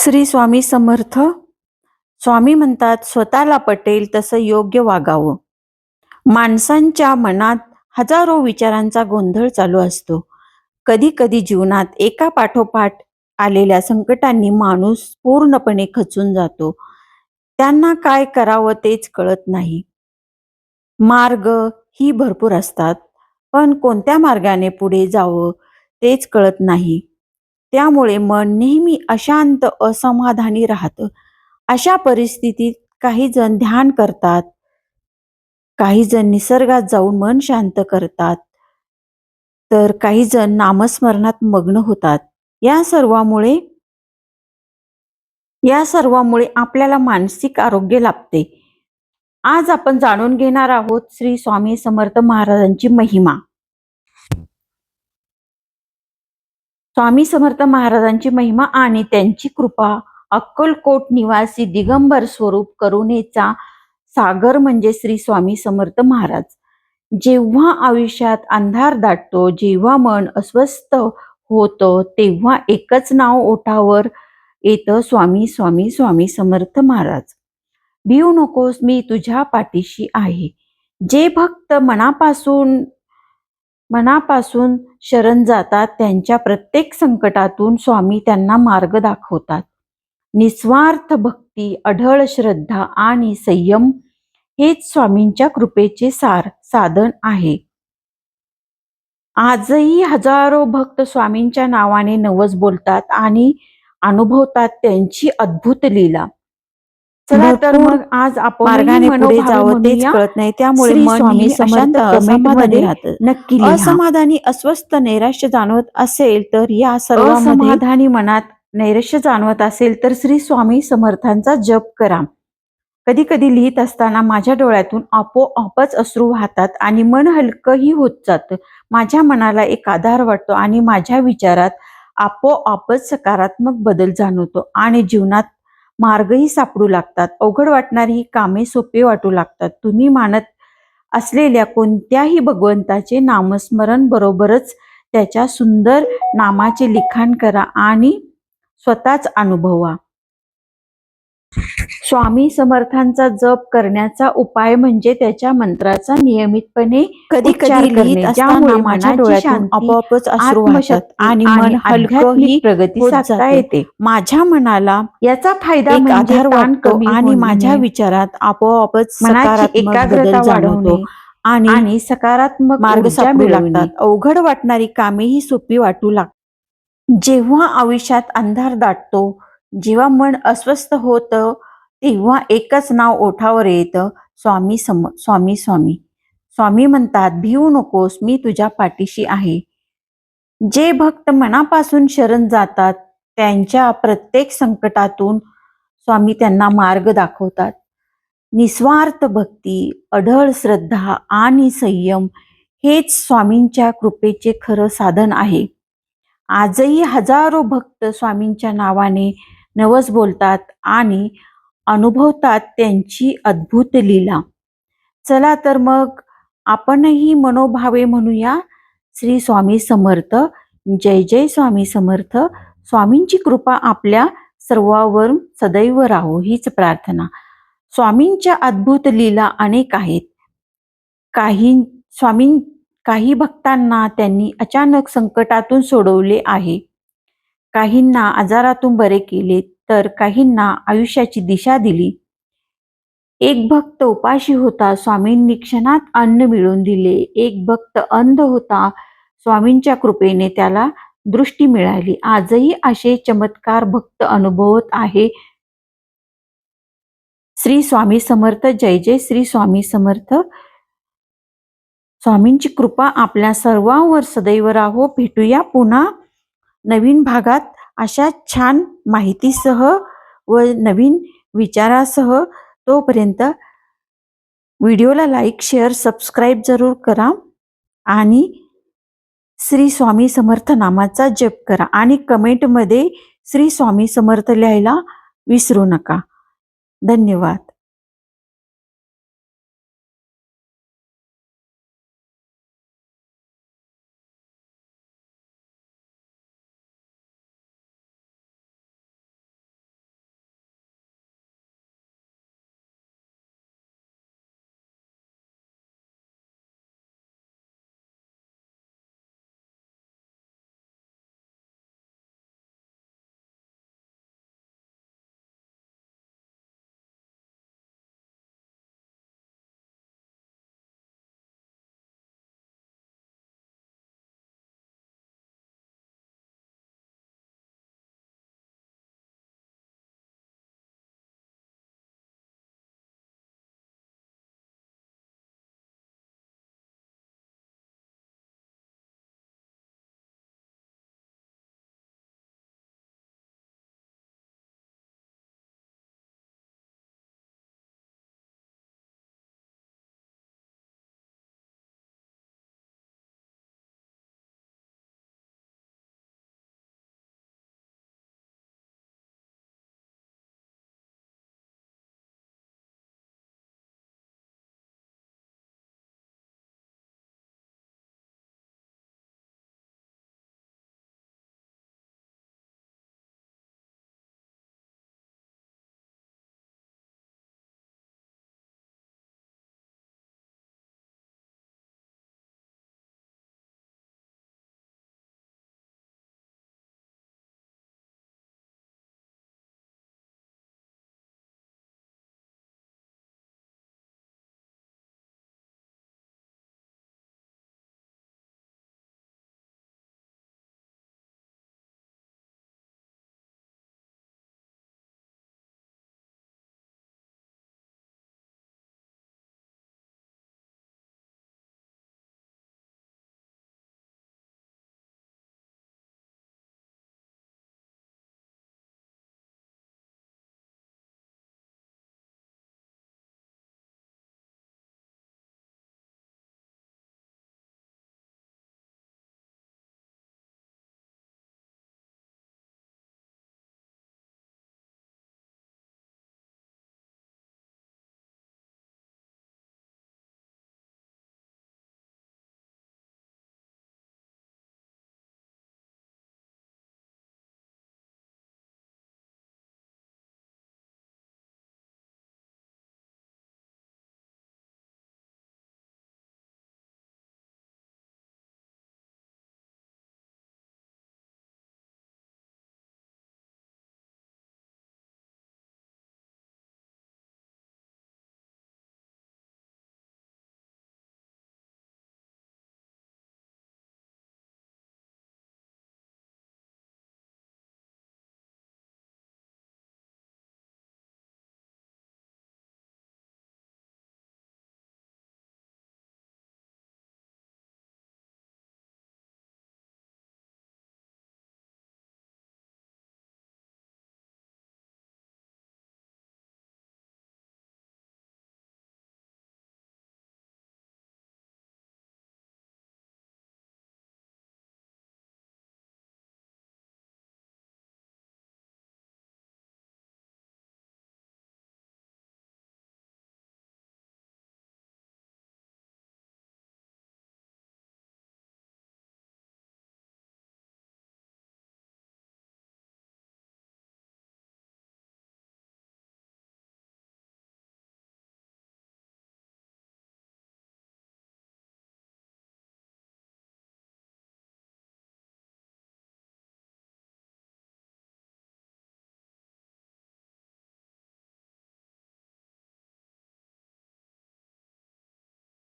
श्री स्वामी समर्थ. स्वामी म्हणतात, स्वतःला पटेल तसं योग्य वागावं. माणसांच्या मनात हजारो विचारांचा गोंधळ चालू असतो. कधी कधी जीवनात एका पाठोपाठ आलेल्या संकटांनी माणूस पूर्णपणे खचून जातो. त्यांना काय करावं तेच कळत नाही. मार्ग ही भरपूर असतात, पण कोणत्या मार्गाने पुढे जावं तेच कळत नाही. त्यामुळे मन नेहमी अशांत, असमाधानी राहतं. अशा परिस्थितीत काही जण ध्यान करतात, काही जण निसर्गात जाऊन मन शांत करतात, तर काही जण नामस्मरणात मग्न होतात. या सर्वामुळे आपल्याला मानसिक आरोग्य लाभते. आज आपण जाणून घेणार आहोत श्री स्वामी समर्थ महाराजांची महिमा. स्वामी समर्थ महाराजांची महिमा आणि त्यांची कृपा. अक्कलकोट निवासी दिगंबर स्वरूप करुणेचा सागर म्हणजे श्री स्वामी समर्थ महाराज. जेव्हा आयुष्यात अंधार दाटतो, जेव्हा मन अस्वस्थ होतं, तेव्हा एकच नाव ओठावर येतं, स्वामी स्वामी स्वामी समर्थ महाराज. भिऊ नकोस, मी तुझ्या पाठीशी आहे. जे भक्त मनापासून शरण जातात, त्यांच्या प्रत्येक संकटातून स्वामी त्यांना मार्ग दाखवतात. निस्वार्थ भक्ती, अढळ श्रद्धा आणि संयम हेच स्वामींच्या कृपेचे साधन आहे. आजही हजारो भक्त स्वामींच्या नावाने नवस बोलतात आणि अनुभवतात त्यांची अद्भुत लीला. चला तर मग आज आपण मार्गाने पुढे जावं तेच कळत नाही, त्यामुळे मन अशांत, असमाधानी राहतं. नक्की लिहा. असमाधानी, अस्वस्थ, नैराश्य जाणवत असेल तर या सर्व असमाधानी मनात नैराश्य जाणवत असेल तर श्री स्वामी समर्थांचा जप करा. कधी कधी लिहित असताना माझ्या डोळ्यातून आपोआपच अश्रू वाहतात आणि मन हलकंही होत जातं. माझ्या मनाला एक आधार वाटतो आणि माझ्या विचारात आपोआपच सकारात्मक बदल जाणवतो आणि जीवनात मार्गही सापडू लागतात. अवघड वाटणारी ही कामे सोपी वाटू लागतात. तुम्ही मानत असलेल्या कोणत्याही भगवंताचे नामस्मरण बरोबरच त्याच्या सुंदर नामाचे लिखाण करा आणि स्वतःच अनुभवा. स्वामी समर्थांचा जप करण्याचा उपाय म्हणजे त्याच्या मंत्राचा नियमितपणे कधी लिहित असताना माझ्या डोळ्यातून आपोआपच अश्रू वाहतात आणि मन हलकं प्रगती साधता येते. माझ्या मनाला याचा फायदा म्हणजे आधार वाटतो आणि माझ्या विचारात आपोआपच सकारात्मक बदल जाणवतो आणि सकारात्मक मार्ग सापडू लागतात. अवघड वाटणारी कामेही सोपी वाटू लागतात. जेव्हा आयुष्यात अंधार दाटतो, जेव्हा मन अस्वस्थ होतं, तेव्हा एकच नाव ओठावर येतं, स्वामी स्वामी स्वामी. स्वामी म्हणतात, भिऊ नकोस, मी तुझ्या पाठीशी आहे. जे भक्त मनापासून शरण जातात, त्यांच्या प्रत्येक संकटातून स्वामी त्यांना मार्ग दाखवतात. निस्वार्थ भक्ती, अढळ श्रद्धा आणि संयम हेच स्वामींच्या कृपेचे खरं साधन आहे. आजही हजारो भक्त स्वामींच्या नावाने नवस बोलतात आणि अनुभवतात त्यांची अद्भुत लीला. चला तर मग आपणही मनोभावे म्हणूया, श्री स्वामी समर्थ. जय जय स्वामी समर्थ. स्वामींची कृपा आपल्या सर्वांवर सदैव राहो हीच प्रार्थना. स्वामींच्या अद्भुत लीला अनेक आहेत. काही भक्तांना त्यांनी अचानक संकटातून सोडवले आहे, काहींना आजारातून बरे केले, तर काहींना आयुष्याची दिशा दिली. एक भक्त उपाशी होता, स्वामींनी क्षणात अन्न मिळवून दिले. एक भक्त अंध होता, स्वामींच्या कृपेने त्याला दृष्टी मिळाली. आजही असे चमत्कार भक्त अनुभवत आहे. श्री स्वामी समर्थ. जय जय श्री स्वामी समर्थ. स्वामींची कृपा आपल्या सर्वांवर सदैव राहो. भेटूया पुन्हा नवीन भागात अशा छान माहितीसह व नवीन विचारासह. तोपर्यंत व्हिडिओला लाईक, शेअर, सबस्क्राईब जरूर करा आणि श्री स्वामी समर्थ नामाचा जप करा आणि कमेंटमध्ये श्री स्वामी समर्थ लिहायला विसरू नका. धन्यवाद.